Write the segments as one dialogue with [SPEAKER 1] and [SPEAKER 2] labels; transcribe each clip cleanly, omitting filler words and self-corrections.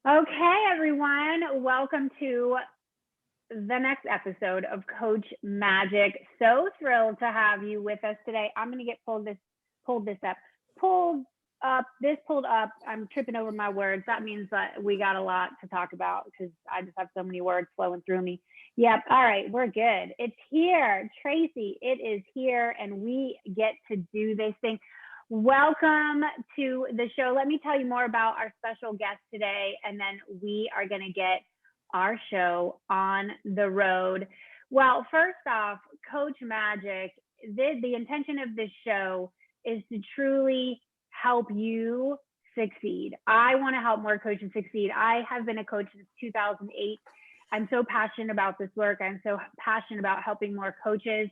[SPEAKER 1] Okay, everyone, welcome to the next episode of Coach Magic. So thrilled to have you with us today. I'm going to get pulled up. I'm tripping over my words. That means that we got a lot to talk about because I just have so many words flowing through me. Yep. All right, we're good. It's here, Tracy. It is here, and we get to do this thing. Welcome to the show. Let me tell you more about our special guest today, and then we are going to get our show on the road. Well, first off, Coach Magic, the intention of this show is to truly help you succeed. I want to help more coaches succeed. I have been a coach since 2008. I'm so passionate about this work. I'm so passionate about helping more coaches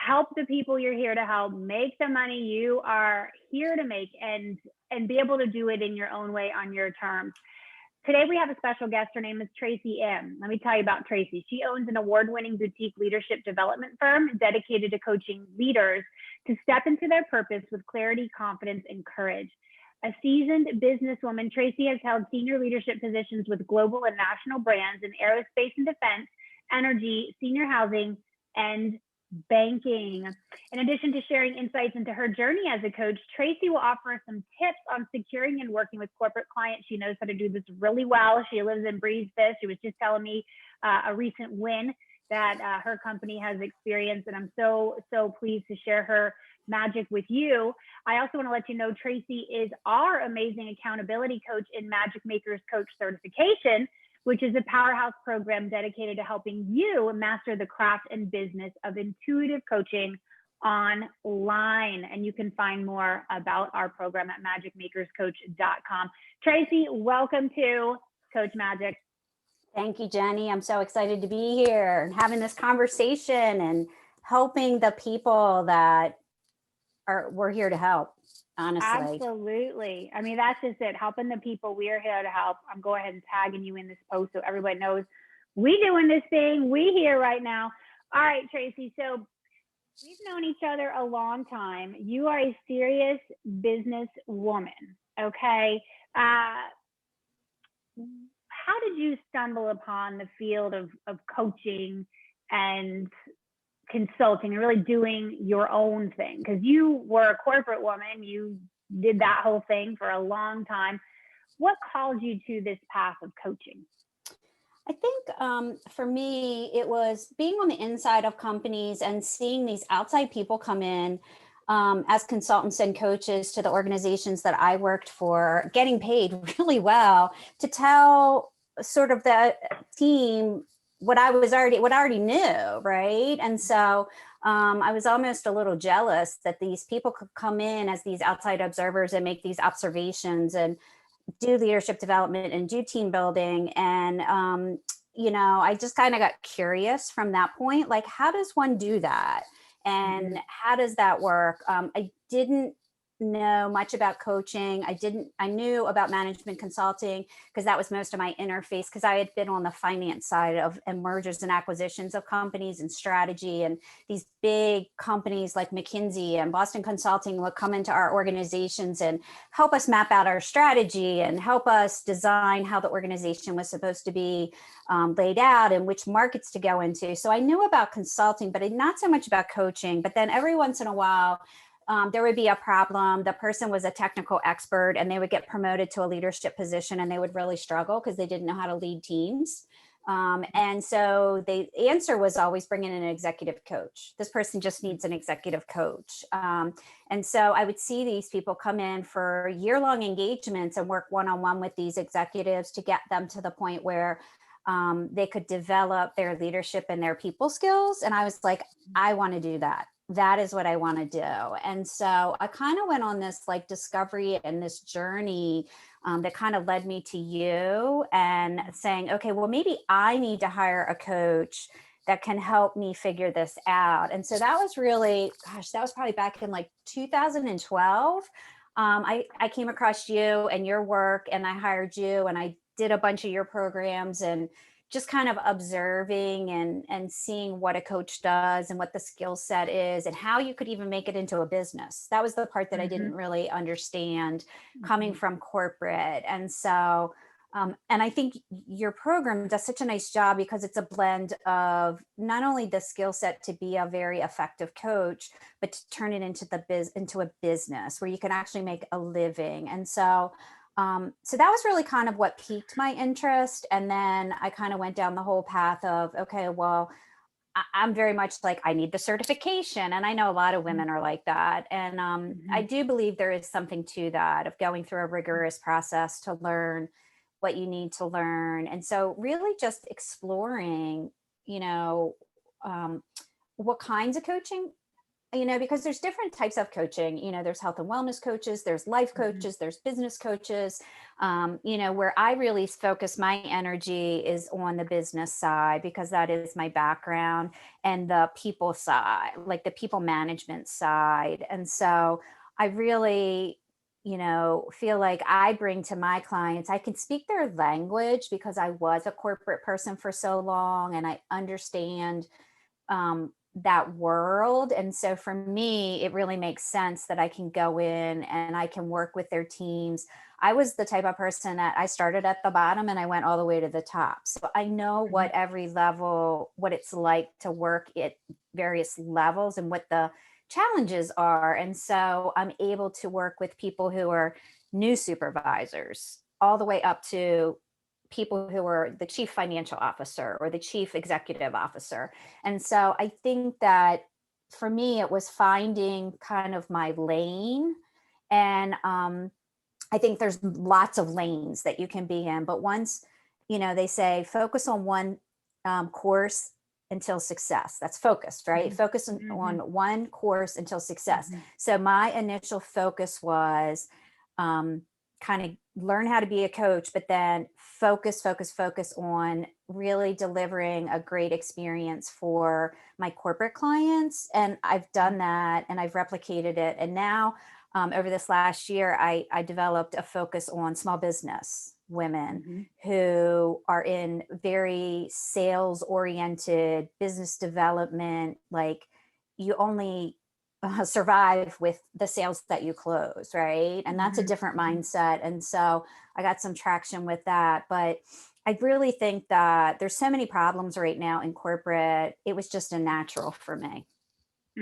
[SPEAKER 1] help the people you're here to help make the money you are here to make and be able to do it in your own way on your terms. Today we have a special guest. Her name is Tracy Imm. Let me tell you about Tracy. She owns an award-winning boutique leadership development firm dedicated to coaching leaders to step into their purpose with clarity, confidence, and courage. A seasoned businesswoman, Tracy has held senior leadership positions with global and national brands in aerospace and defense, energy, senior housing, and banking. In addition to sharing insights into her journey as a coach, Tracy will offer some tips on securing and working with corporate clients. She knows how to do this really well. She lives and breathes this. She was just telling me a recent win that her company has experienced, and I'm so pleased to share her magic with you. I also want to let you know Tracy is our amazing accountability coach in Magic Makers Coach Certification, which is a powerhouse program dedicated to helping you master the craft and business of intuitive coaching online. And you can find more about our program at magicmakerscoach.com. Tracy, welcome to Coach Magic.
[SPEAKER 2] Thank you, Jenny. I'm so excited to be here and having this conversation and helping the people that we're here to help. Honestly.
[SPEAKER 1] Absolutely. I mean, that's just it. Helping the people we're here to help. I'm going ahead and tagging you in this post so everybody knows we doing this thing. We here right now. All right, Tracy. So we've known each other a long time. You are a serious business woman. Okay. How did you stumble upon the field of coaching and consulting and really doing your own thing? Because you were a corporate woman, you did that whole thing for a long time. What called you to this path of coaching?
[SPEAKER 2] I think for me, it was being on the inside of companies and seeing these outside people come in as consultants and coaches to the organizations that I worked for, getting paid really well to tell sort of the team what I already knew, right? And so I was almost a little jealous that these people could come in as these outside observers and make these observations and do leadership development and do team building. And, I just kind of got curious from that point, like, how does one do that? And how does that work? I didn't know much about coaching. I knew about management consulting because that was most of my interface, because I had been on the finance side of mergers and acquisitions of companies and strategy, and these big companies like McKinsey and Boston Consulting would come into our organizations and help us map out our strategy and help us design how the organization was supposed to be laid out and which markets to go into. So I knew about consulting, but not so much about coaching. But then every once in a while, there would be a problem. The person was a technical expert and they would get promoted to a leadership position and they would really struggle because they didn't know how to lead teams. And so the answer was always bring in an executive coach. This person just needs an executive coach. And so I would see these people come in for year-long engagements and work one-on-one with these executives to get them to the point where they could develop their leadership and their people skills. And I was like, I want to do that. That is what I want to do. And so I kind of went on this like discovery and this journey that kind of led me to you and saying, okay, well, maybe I need to hire a coach that can help me figure this out. And so that was really, that was probably back in like 2012. I came across you and your work and I hired you and I did a bunch of your programs and just kind of observing and seeing what a coach does and what the skill set is and how you could even make it into a business. That was the part that I didn't really understand coming from corporate. And so And I think your program does such a nice job because it's a blend of not only the skill set to be a very effective coach, but to turn it into a business where you can actually make a living. And so that was really kind of what piqued my interest. And then I kind of went down the whole path of, okay, well, I'm very much like, I need the certification. And I know a lot of women are like that. And I do believe there is something to that, of going through a rigorous process to learn what you need to learn. And so really just exploring, you know, um, what kinds of coaching, because there's different types of coaching. There's health and wellness coaches, there's life coaches, there's business coaches. Where I really focus my energy is on the business side, because that is my background, and the people side, like the people management side. And so I really, feel like I bring to my clients, I can speak their language because I was a corporate person for so long and I understand that world. And so for me, it really makes sense that I can go in and I can work with their teams. I was the type of person that I started at the bottom and I went all the way to the top. So I know what every level, what it's like to work at various levels and what the challenges are. And so I'm able to work with people who are new supervisors all the way up to people who are the chief financial officer or the chief executive officer. And so I think that for me, it was finding kind of my lane. And I think there's lots of lanes that you can be in. But once, they say focus on one course until success. That's focused, right? Focus on one course until success. So my initial focus was kind of learn how to be a coach, but then focus on really delivering a great experience for my corporate clients. And I've done that and I've replicated it. And now over this last year, I developed a focus on small business women who are in very sales oriented business development. Like, you only survive with the sales that you close, right? And that's a different mindset. And so I got some traction with that. But I really think that there's so many problems right now in corporate. It was just a natural for me.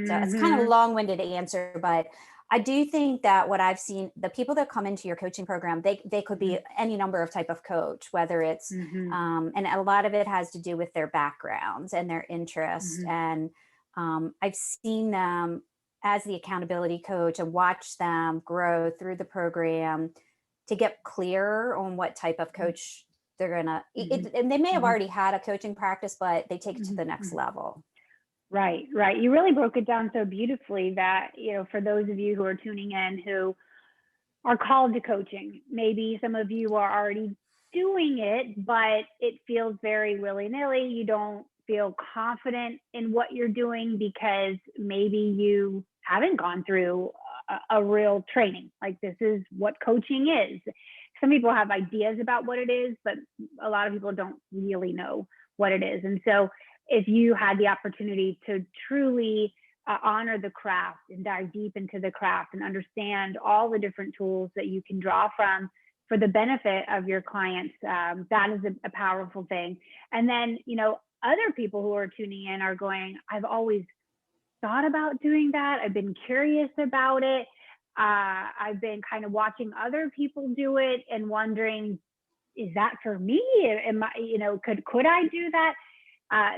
[SPEAKER 2] So it's kind of a long-winded answer, but I do think that what I've seen, the people that come into your coaching program, they could be any number of type of coach, whether it's, and a lot of it has to do with their backgrounds and their interests. And I've seen them as the accountability coach and watch them grow through the program to get clear on what type of coach they're going to, and they may have already had a coaching practice, but they take it to the next level.
[SPEAKER 1] Right. You really broke it down so beautifully that, for those of you who are tuning in who are called to coaching, maybe some of you are already doing it, but it feels very willy-nilly. You don't feel confident in what you're doing because maybe you haven't gone through a real training. Like, this is what coaching is. Some people have ideas about what it is, but a lot of people don't really know what it is. And so if you had the opportunity to truly honor the craft and dive deep into the craft and understand all the different tools that you can draw from for the benefit of your clients, that is a powerful thing. And then, other people who are tuning in are going, I've always thought about doing that. I've been curious about it. I've been kind of watching other people do it and wondering, is that for me? Am I, could I do that?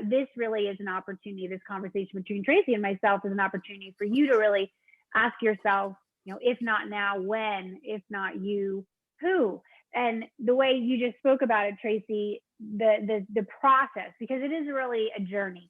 [SPEAKER 1] This really is an opportunity. This conversation between Tracy and myself is an opportunity for you to really ask yourself, if not now, when? If not you, who? And the way you just spoke about it, Tracy, the process, because it is really a journey.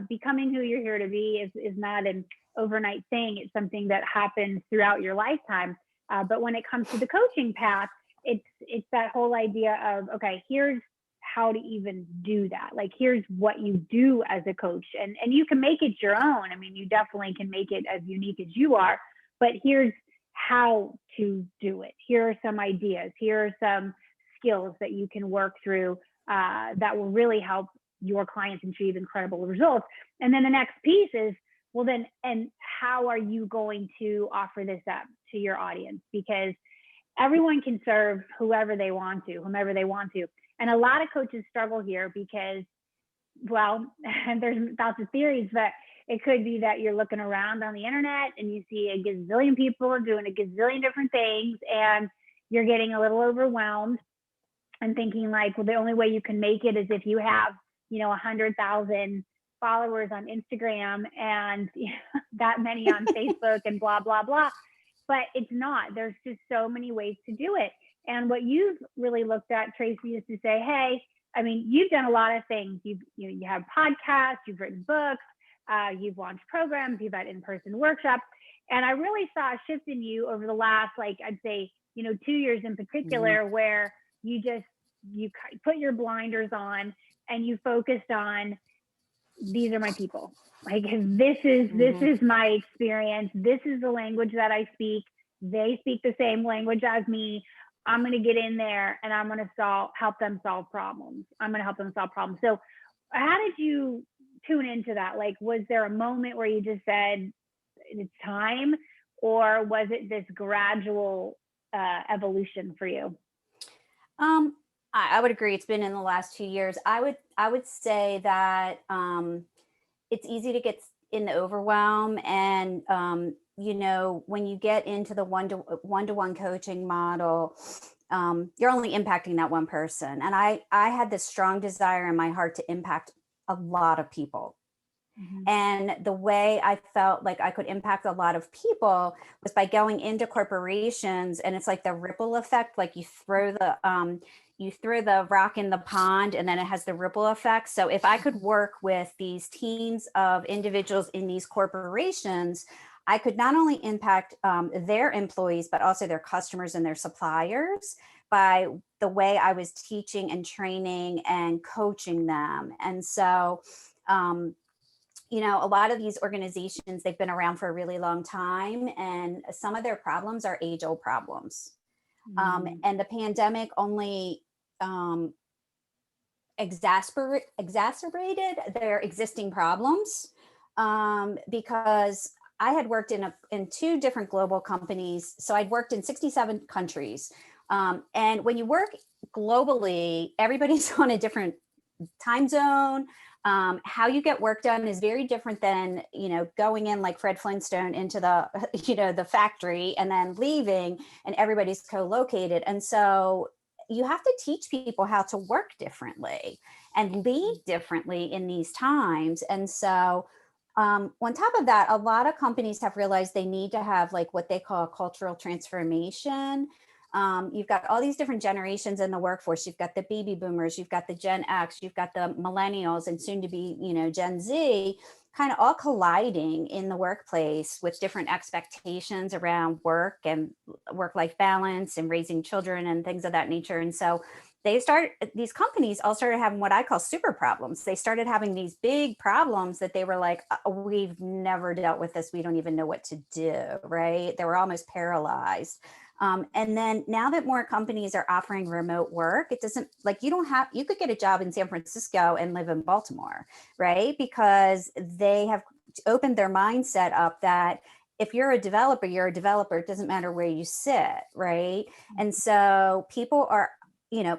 [SPEAKER 1] Becoming who you're here to be is not an overnight thing. It's something that happens throughout your lifetime. But when it comes to the coaching path, it's that whole idea of, okay, here's how to even do that. Like, here's what you do as a coach, and you can make it your own. I mean, you definitely can make it as unique as you are, but here's how to do it. Here are some ideas. Here are some skills that you can work through that will really help your clients achieve incredible results. And then the next piece is, well, then, and how are you going to offer this up to your audience? Because everyone can serve whomever they want to. And a lot of coaches struggle here because, well, and there's lots of theories, but it could be that you're looking around on the internet and you see a gazillion people doing a gazillion different things, and you're getting a little overwhelmed and thinking like, well, the only way you can make it is if you have, 100,000 followers on Instagram and that many on Facebook and blah, blah, blah. But it's not. There's just so many ways to do it. And what you've really looked at, Tracy, is to say, hey, I mean, you've done a lot of things. You have podcasts, you've written books, you've launched programs, you've had in-person workshops. And I really saw a shift in you over the last, like, I'd say, 2 years in particular, where you put your blinders on and you focused on, these are my people. Like, this is my experience. This is the language that I speak. They speak the same language as me. I'm going to get in there and I'm going to help them solve problems. So how did you tune into that? Like, was there a moment where you just said, it's time, or was it this gradual evolution for you?
[SPEAKER 2] I would agree. It's been in the last 2 years. I would say that it's easy to get in the overwhelm, and when you get into the one-to-one coaching model, you're only impacting that one person. And I had this strong desire in my heart to impact a lot of people. And the way I felt like I could impact a lot of people was by going into corporations, and it's like the ripple effect. Like you throw the rock in the pond and then it has the ripple effect. So if I could work with these teams of individuals in these corporations, I could not only impact their employees, but also their customers and their suppliers by the way I was teaching and training and coaching them. And so, a lot of these organizations, they've been around for a really long time, and some of their problems are age-old problems. And the pandemic only exacerbated their existing problems, because I had worked in 2 different global companies. So I'd worked in 67 countries. And when you work globally, everybody's on a different time zone. How you get work done is very different than, going in like Fred Flintstone into the, the factory and then leaving and everybody's co-located. And so you have to teach people how to work differently and lead differently in these times. And so on top of that, a lot of companies have realized they need to have like what they call cultural transformation. You've got all these different generations in the workforce. You've got the baby boomers, you've got the Gen X, you've got the millennials, and soon to be, Gen Z, kind of all colliding in the workplace with different expectations around work and work-life balance and raising children and things of that nature. And so these companies all started having what I call super problems. They started having these big problems that they were like, we've never dealt with this. We don't even know what to do, right? They were almost paralyzed. And then now that more companies are offering remote work, it doesn't like you could get a job in San Francisco and live in Baltimore, right? Because they have opened their mindset up that if you're a developer, you're a developer. It doesn't matter where you sit, right? And so people are,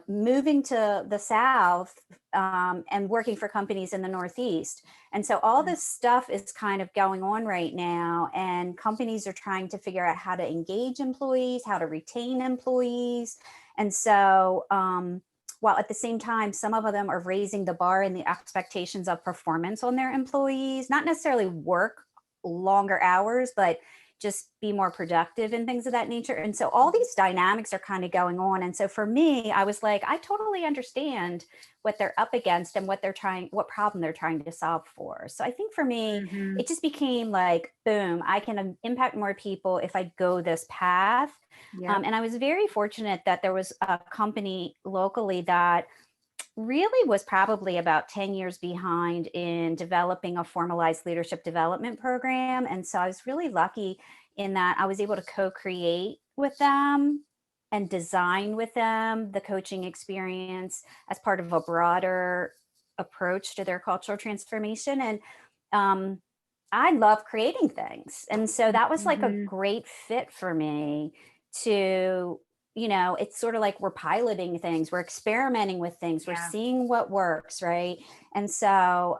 [SPEAKER 2] moving to the South and working for companies in the Northeast. And so all this stuff is kind of going on right now, and companies are trying to figure out how to engage employees, how to retain employees. And so while at the same time, some of them are raising the bar and the expectations of performance on their employees, not necessarily work longer hours, but just be more productive and things of that nature. And so all these dynamics are kind of going on. And so for me, I was like, I totally understand what they're up against and what problem they're trying to solve for. So I think for me, it just became like, boom, I can impact more people if I go this path. And I was very fortunate that there was a company locally that really was probably about 10 years behind in developing a formalized leadership development program. And so I was really lucky in that I was able to co-create with them and design with them the coaching experience as part of a broader approach to their cultural transformation. And I love creating things. And so that was like a great fit for me to it's sort of like we're piloting things, we're experimenting with things, we're
[SPEAKER 1] Yeah.
[SPEAKER 2] seeing what works, right? And so,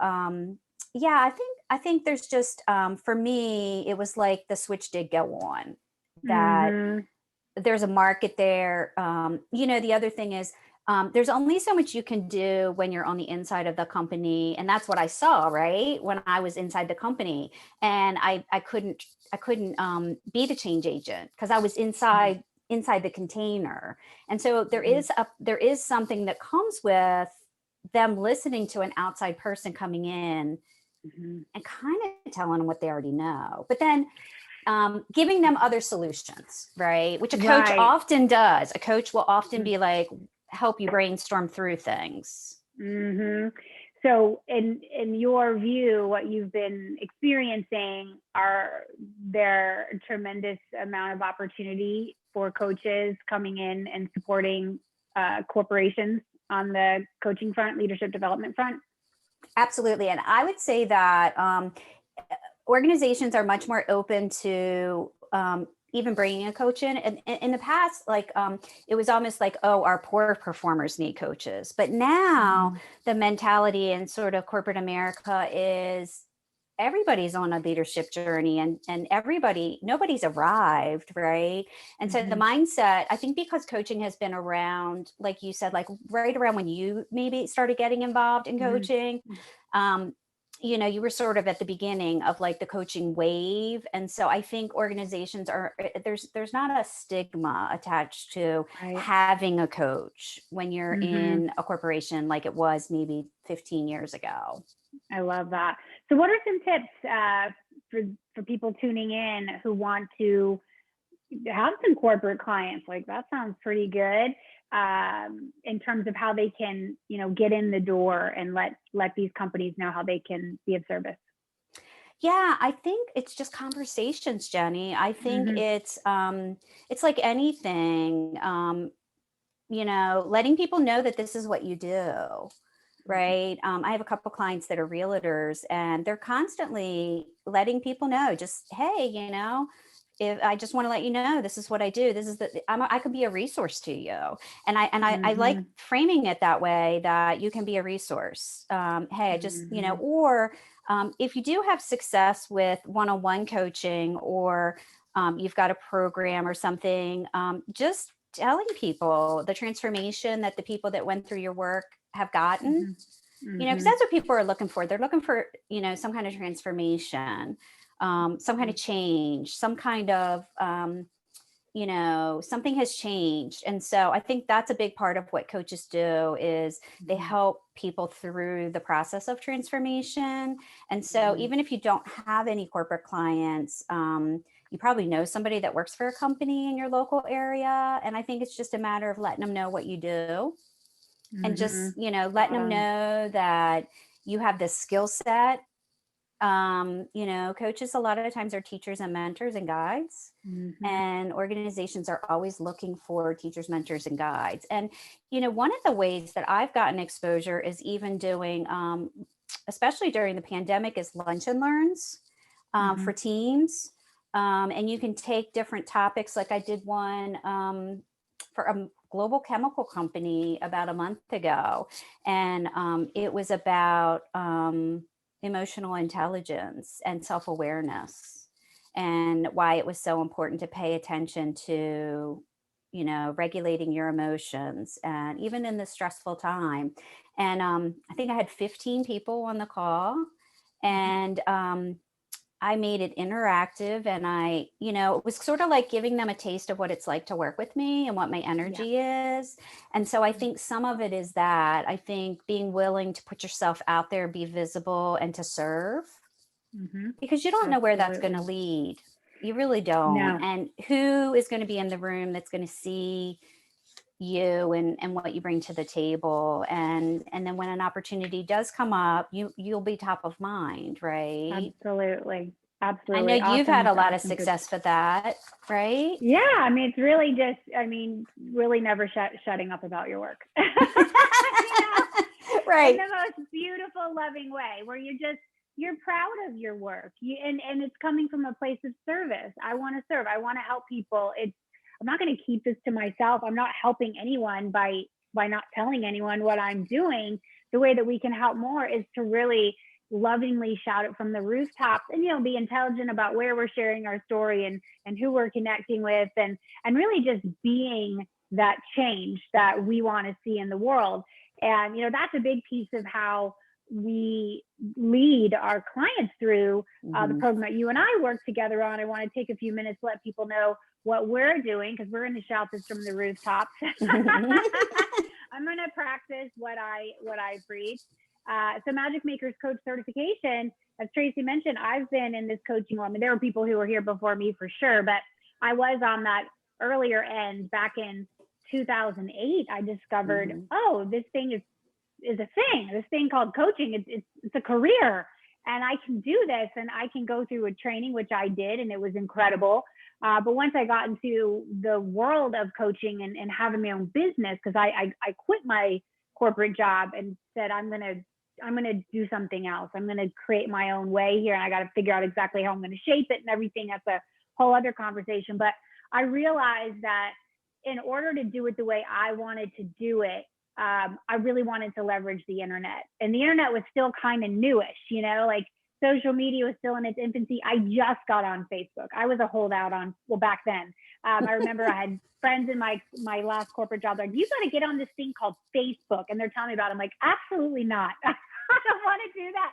[SPEAKER 2] yeah, I think there's just, for me, it was like the switch did go on, that
[SPEAKER 1] Mm-hmm.
[SPEAKER 2] there's a market there. The other thing is, there's only so much you can do when you're on the inside of the company. And that's what I saw, right? When I was inside the company, and I couldn't be the change agent because I was inside the container. And so there is something that comes with them listening to an outside person coming in
[SPEAKER 1] Mm-hmm.
[SPEAKER 2] and kind of telling them what they already know. But then giving them other solutions, right? Which a coach
[SPEAKER 1] Right.
[SPEAKER 2] often does. A coach will often
[SPEAKER 1] Mm-hmm.
[SPEAKER 2] be like, help you brainstorm through things.
[SPEAKER 1] Mm-hmm. So in your view, what you've been experiencing, are there a tremendous amount of opportunity for coaches coming in and supporting corporations on the coaching front, leadership development front?
[SPEAKER 2] Absolutely. And I would say that organizations are much more open to even bringing a coach in. And in the past, like it was almost like, oh, our poor performers need coaches. But now the mentality in sort of corporate America is everybody's on a leadership journey, and nobody's arrived, right? And so the mindset, I think, because coaching has been around, like you said, like right around when you maybe started getting involved in coaching, you were sort of at the beginning of like the coaching wave. And so I think organizations there's not a stigma attached to
[SPEAKER 1] Right.
[SPEAKER 2] having a coach when you're in a corporation like it was maybe 15 years ago.
[SPEAKER 1] I love that. So what are some tips for people tuning in who want to have some corporate clients? Like, that sounds pretty good, in terms of how they can, get in the door and let these companies know how they can be of service.
[SPEAKER 2] Yeah, I think it's just conversations, Jenny. I think it's like anything, letting people know that this is what you do. Right. I have a couple clients that are realtors, and they're constantly letting people know, just, hey, if I just want to let you know, this is what I do. This is I could be a resource to you. And I like framing it that way, that you can be a resource. Hey, I just, or if you do have success with one-on-one coaching, or you've got a program or something, just telling people the transformation that the people that went through your work have gotten, because that's what people are looking for. They're looking for, some kind of transformation, some kind of change, some kind of, something has changed. And so I think that's a big part of what coaches do, is they help people through the process of transformation. And so even if you don't have any corporate clients, you probably know somebody that works for a company in your local area. And I think it's just a matter of letting them know what you do, and just, letting them know that you have this skill set. Coaches a lot of times are teachers and mentors and guides, and organizations are always looking for teachers, mentors, and guides. And, one of the ways that I've gotten exposure is even doing, especially during the pandemic, is lunch and learns for teams. And you can take different topics. Like I did one for a global chemical company about a month ago, and it was about emotional intelligence and self-awareness, and why it was so important to pay attention to, regulating your emotions, and even in this stressful time. And I think I had 15 people on the call, and I made it interactive, and it was sort of like giving them a taste of what it's like to work with me and what my energy is. And so I think some of it is that, I think being willing to put yourself out there, be visible, and to serve, because you don't know where that's going to lead. You really don't.
[SPEAKER 1] No.
[SPEAKER 2] And who is going to be in the room that's going to see you and what you bring to the table. And then when an opportunity does come up, you'll be top of mind, right?
[SPEAKER 1] Absolutely.
[SPEAKER 2] I know you've had a lot of success with that, right?
[SPEAKER 1] Yeah. I mean, it's really just, really never shutting up about your work.
[SPEAKER 2] Right.
[SPEAKER 1] In the most beautiful, loving way, where you're proud of your work. And it's coming from a place of service. I want to serve. I want to help people. I'm not going to keep this to myself. I'm not helping anyone by not telling anyone what I'm doing. The way that we can help more is to really lovingly shout it from the rooftops, and, you know, be intelligent about where we're sharing our story and who we're connecting with, and really just being that change that we want to see in the world. And, you know, that's a big piece of how we lead our clients through the program that you and I work together on. I want to take a few minutes to let people know what we're doing, because we're going to shout this from the rooftops. I'm going to practice what I preach. So Magic Makers Coach certification, as Tracy mentioned, I've been in this coaching world. I mean, there were people who were here before me for sure, but I was on that earlier end back in 2008. I discovered, oh, this thing is a thing. This thing called coaching. It's a career, and I can do this, and I can go through a training, which I did, and it was incredible. But once I got into the world of coaching and having my own business, because I quit my corporate job and said, I'm gonna do something else. I'm gonna create my own way here, and I got to figure out exactly how I'm gonna shape it and everything. That's a whole other conversation. But I realized that in order to do it the way I wanted to do it, I really wanted to leverage the internet, and the internet was still kind of newish, you know, like social media was still in its infancy. I just got on Facebook. I was a holdout on, well, back then. I remember I had friends in my last corporate job, like, you got to get on this thing called Facebook. And they're telling me about it. I'm like, absolutely not. I don't want to do that.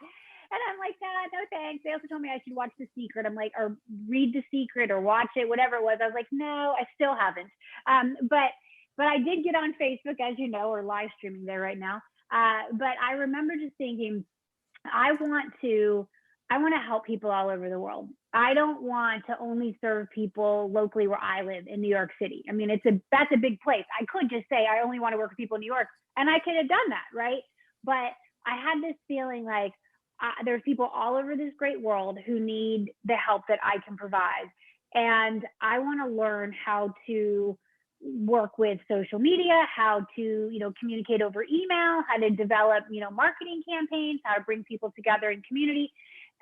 [SPEAKER 1] And I'm like, no thanks. They also told me I should watch The Secret. I'm like, or read The Secret or watch it, whatever it was. I was like, no, I still haven't. But I did get on Facebook, as you know, or live streaming there right now. But I remember just thinking, I want to help people all over the world. I don't want to only serve people locally where I live in New York City. I mean, that's a big place. I could just say I only want to work with people in New York, and I could have done that, right? But I had this feeling like there's people all over this great world who need the help that I can provide. And I want to learn how to work with social media, how to, you know, communicate over email, how to develop, you know, marketing campaigns, how to bring people together in community.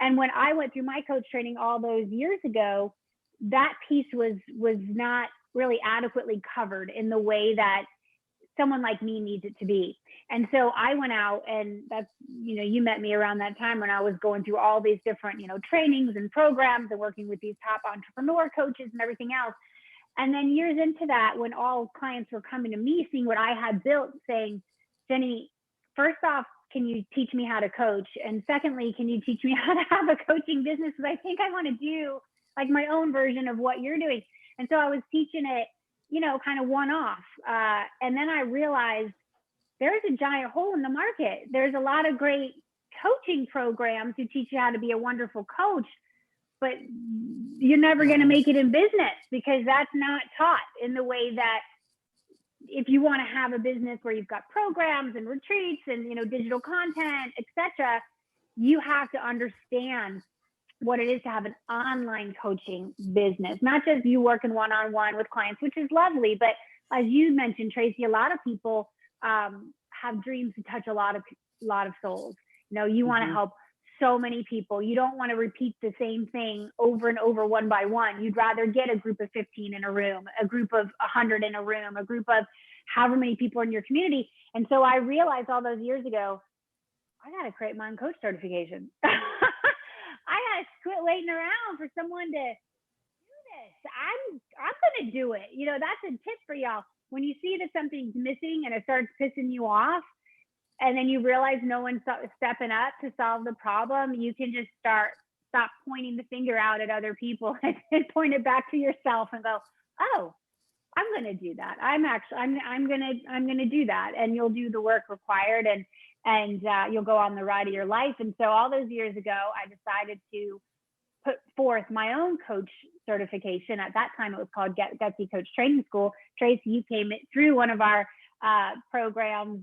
[SPEAKER 1] And when I went through my coach training all those years ago, that piece was not really adequately covered in the way that someone like me needs it to be. And so I went out, and that's, you know, you met me around that time when I was going through all these different, you know, trainings and programs and working with these top entrepreneur coaches and everything else. And then years into that, when all clients were coming to me, seeing what I had built, saying, Jenny, first off, can you teach me how to coach? And secondly, can you teach me how to have a coaching business? Because I think I want to do like my own version of what you're doing. And so I was teaching it, you know, kind of one off. And then I realized there's a giant hole in the market. There's a lot of great coaching programs who teach you how to be a wonderful coach, but you're never going to make it in business because that's not taught in the way that if you want to have a business where you've got programs and retreats and, you know, digital content, etc., you have to understand what it is to have an online coaching business, not just you working one-on-one with clients, which is lovely. But as you mentioned, Tracy, a lot of people have dreams to touch a lot of souls. You know, you want to help so many people. You don't want to repeat the same thing over and over, one by one. You'd rather get a group of 15 in a room, a group of 100 in a room, a group of however many people in your community. And so I realized all those years ago, I got to create my own coach certification. I got to quit waiting around for someone to do this. I'm going to do it. You know, that's a tip for y'all. When you see that something's missing and it starts pissing you off, and then you realize no one's stepping up to solve the problem, you can just stop pointing the finger out at other people and point it back to yourself and go, oh, I'm going to do that. I'm going to do that. And you'll do the work required, and you'll go on the ride of your life. And so all those years ago, I decided to put forth my own coach certification. At that time, it was called Gutsy Coach Training School. Tracy, you came through one of our programs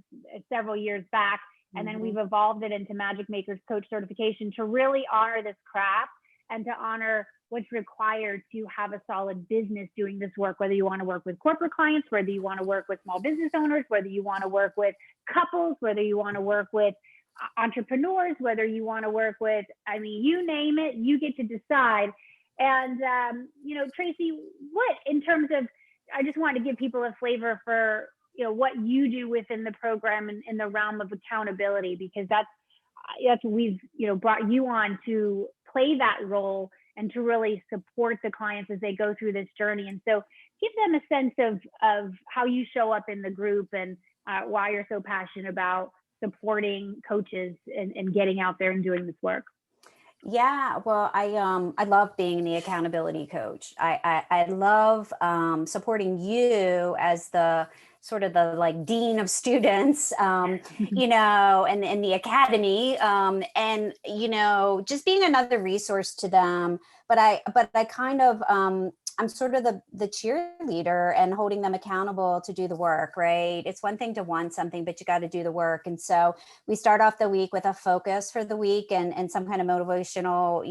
[SPEAKER 1] several years back, and then we've evolved it into Magic Makers Coach Certification to really honor this craft and to honor what's required to have a solid business doing this work, whether you want to work with corporate clients, whether you want to work with small business owners, whether you want to work with couples, whether you want to work with entrepreneurs, whether you want to work with, I mean, you name it, you get to decide. And, you know, Tracy, what in terms of I just wanted to give people a flavor for, what you do within the program and in the realm of accountability, because that's we've, brought you on to play that role and to really support the clients as they go through this journey. And so give them a sense of how you show up in the group and why you're so passionate about supporting coaches and getting out there and doing this work.
[SPEAKER 2] Yeah, well, I love being the accountability coach. I love supporting you as the sort of the like dean of students, and the academy, and just being another resource to them. But I kind of I'm sort of the cheerleader and holding them accountable to do the work, right? It's one thing to want something, but you got to do the work. And so we start off the week with a focus for the week and some kind of motivational,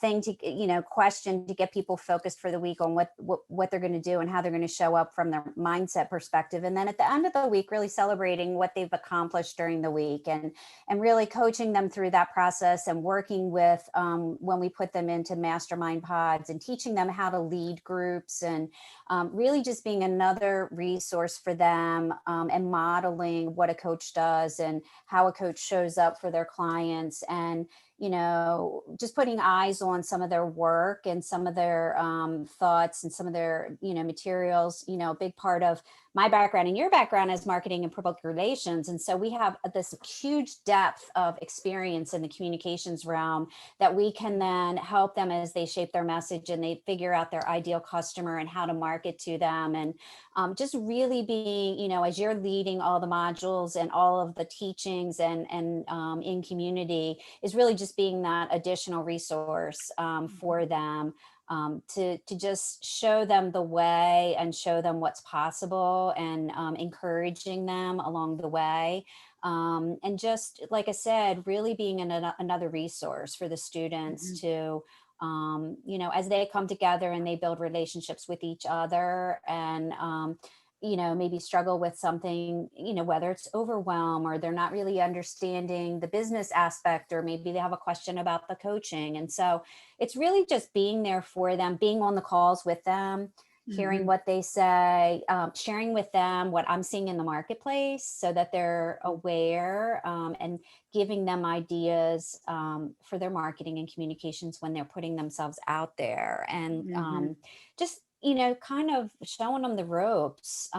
[SPEAKER 2] thing to, question to get people focused for the week on what they're going to do and how they're going to show up from their mindset perspective. And then at the end of the week, really celebrating what they've accomplished during the week and really coaching them through that process and working with when we put them into mastermind pods and teaching them how to lead groups and really just being another resource for them and modeling what a coach does and how a coach shows up for their clients and just putting eyes on some of their work and some of their thoughts and some of their, materials, a big part of my background and your background is marketing and public relations. And so we have this huge depth of experience in the communications realm that we can then help them as they shape their message and they figure out their ideal customer and how to market to them. And just really being, as you're leading all the modules and all of the teachings and in community is really just being that additional resource for them. To just show them the way and show them what's possible and encouraging them along the way. And just, like I said, really being another resource for the students to, as they come together and they build relationships with each other and, maybe struggle with something, whether it's overwhelm or they're not really understanding the business aspect, or maybe they have a question about the coaching. And so it's really just being there for them, being on the calls with them, hearing what they say, sharing with them what I'm seeing in the marketplace so that they're aware and giving them ideas for their marketing and communications when they're putting themselves out there and just kind of showing them the ropes,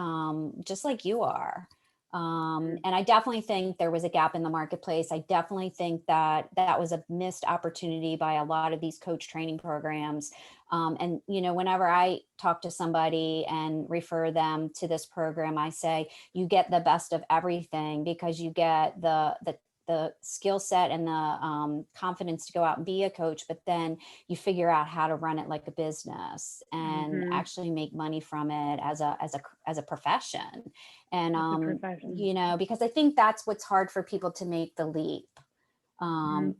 [SPEAKER 2] just like you are. And I definitely think there was a gap in the marketplace. I definitely think that was a missed opportunity by a lot of these coach training programs. And, whenever I talk to somebody and refer them to this program, I say, you get the best of everything because you get the skill set and the confidence to go out and be a coach, but then you figure out how to run it like a business and actually make money from it as a profession. And, because I think that's what's hard for people to make the leap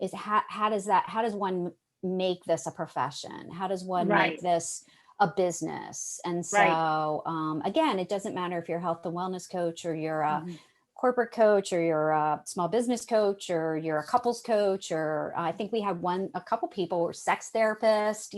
[SPEAKER 2] is how does one make this a profession? How does one make this a business? And so, again, it doesn't matter if you're a health and wellness coach or you're a corporate coach or you're a small business coach or you're a couples coach, or I think we had a couple people were sex therapists,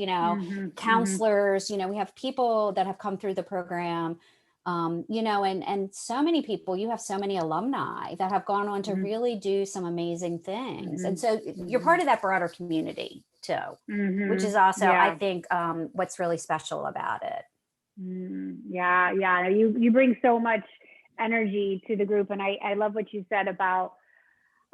[SPEAKER 2] counselors, we have people that have come through the program, and so many people, you have so many alumni that have gone on to really do some amazing things. And so you're part of that broader community too, which is also, I think, what's really special about it.
[SPEAKER 1] Yeah. You bring so much energy to the group. And I love what you said about,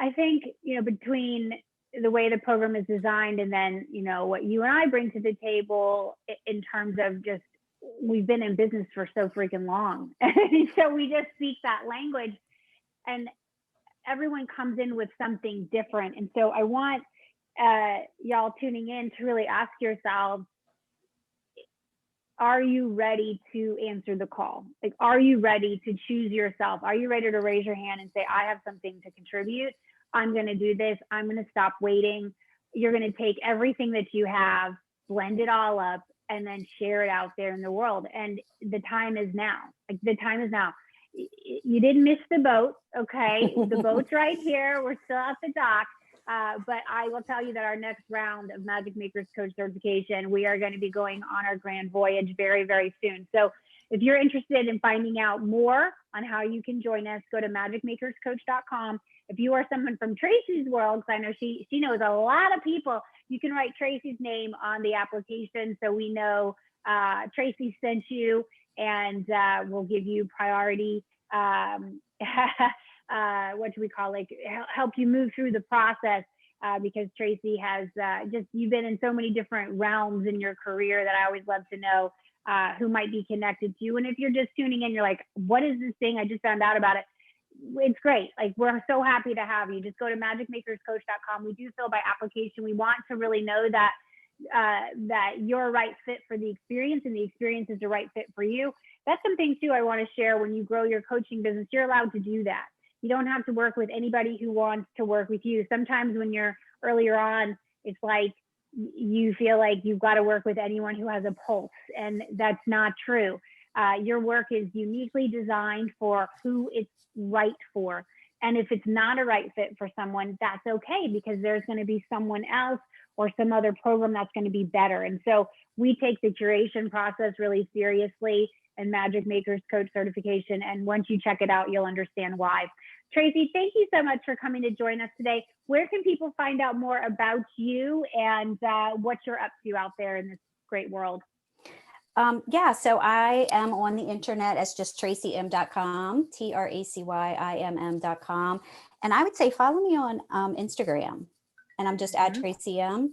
[SPEAKER 1] I think, between the way the program is designed and then, what you and I bring to the table in terms of just, we've been in business for so freaking long. And so we just speak that language and everyone comes in with something different. And so I want y'all tuning in to really ask yourselves, are you ready to answer the call? Like, are you ready to choose yourself? Are you ready to raise your hand and say, I have something to contribute. I'm going to do this. I'm going to stop waiting. You're going to take everything that you have, blend it all up, and then share it out there in the world. And the time is now. Like, the time is now. You didn't miss the boat. Okay. The boat's right here. We're still at the dock. But I will tell you that our next round of Magic Makers Coach certification, we are going to be going on our grand voyage very, very soon. So if you're interested in finding out more on how you can join us, go to magicmakerscoach.com. If you are someone from Tracy's world, because I know she knows a lot of people, you can write Tracy's name on the application so we know Tracy sent you, and we'll give you priority. What do we call, like, help you move through the process, because Tracy has you've been in so many different realms in your career that I always love to know who might be connected to you. And if you're just tuning in, you're like, what is this thing? I just found out about it. It's great. Like, we're so happy to have you. Just go to magicmakerscoach.com. We do so by application. We want to really know that that you're a right fit for the experience, and the experience is the right fit for you. That's something too I want to share. When you grow your coaching business, you're allowed to do that. You don't have to work with anybody who wants to work with you. Sometimes when you're earlier on, it's like you feel like you've got to work with anyone who has a pulse, and that's not true. Your work is uniquely designed for who it's right for. And if it's not a right fit for someone, that's okay, because there's going to be someone else or some other program that's going to be better. And so we take the curation process really seriously and Magic Makers Coach certification. And once you check it out, you'll understand why. Tracy, thank you so much for coming to join us today. Where can people find out more about you and what you're up to out there in this great world?
[SPEAKER 2] Yeah, so I am on the internet as just tracyimm.com, TRACYIMM.com. And I would say follow me on Instagram, and I'm just at Tracy Imm.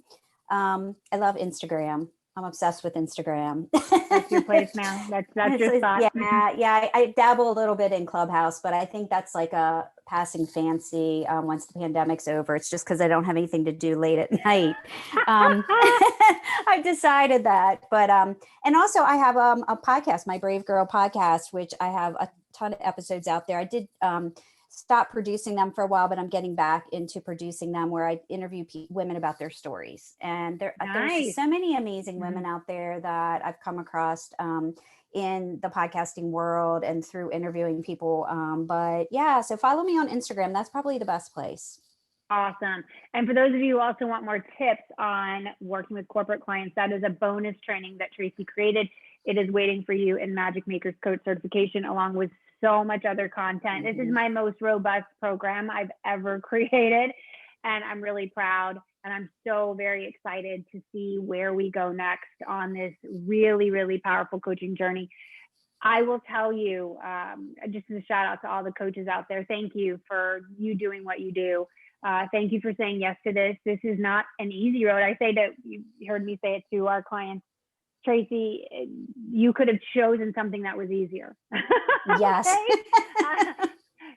[SPEAKER 2] I love Instagram. I'm obsessed with Instagram.
[SPEAKER 1] That's your place now. That's your spot.
[SPEAKER 2] Yeah. I dabble a little bit in Clubhouse, but I think that's like a passing fancy once the pandemic's over. It's just because I don't have anything to do late at night. I've decided that. But and also I have a podcast, my Brave Girl podcast, which I have a ton of episodes out there. I did stop producing them for a while, but I'm getting back into producing them, where I interview women about their stories. And there's so many amazing women out there that I've come across in the podcasting world and through interviewing people. But yeah, so follow me on Instagram. That's probably the best place.
[SPEAKER 1] Awesome. And for those of you who also want more tips on working with corporate clients, that is a bonus training that Tracy created. It is waiting for you in Magic Makers Coach certification, along with so much other content. This is my most robust program I've ever created, and I'm really proud. And I'm so very excited to see where we go next on this really, really powerful coaching journey. I will tell you, just as a shout out to all the coaches out there, thank you for you doing what you do. Thank you for saying yes to this. This is not an easy road. I say that, you heard me say it to our clients, Tracy, you could have chosen something that was easier.
[SPEAKER 2] Yes.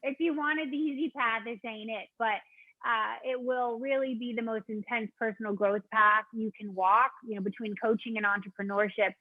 [SPEAKER 1] If you wanted the easy path, this ain't it. But it will really be the most intense personal growth path you can walk, between coaching and entrepreneurship.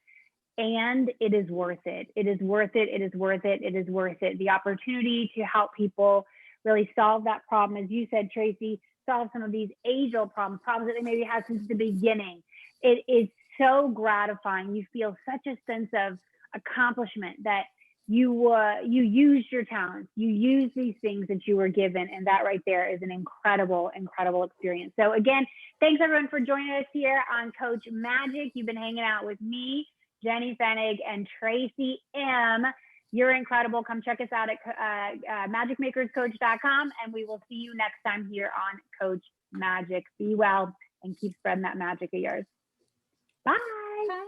[SPEAKER 1] And it is worth it. It is worth it. It is worth it. It is worth it. The opportunity to help people really solve that problem, as you said, Tracy, solve some of these age-old problems that they maybe had since the beginning. It is so gratifying. You feel such a sense of accomplishment that you used your talents, you used these things that you were given, and that right there is an incredible experience. So again, thanks everyone for joining us here on Coach Magic. You've been hanging out with me, Jenny Fenig, and Tracy Imm. You're incredible. Come check us out at magicmakerscoach.com, and we will see you next time here on Coach Magic. Be well and keep spreading that magic of yours. Bye.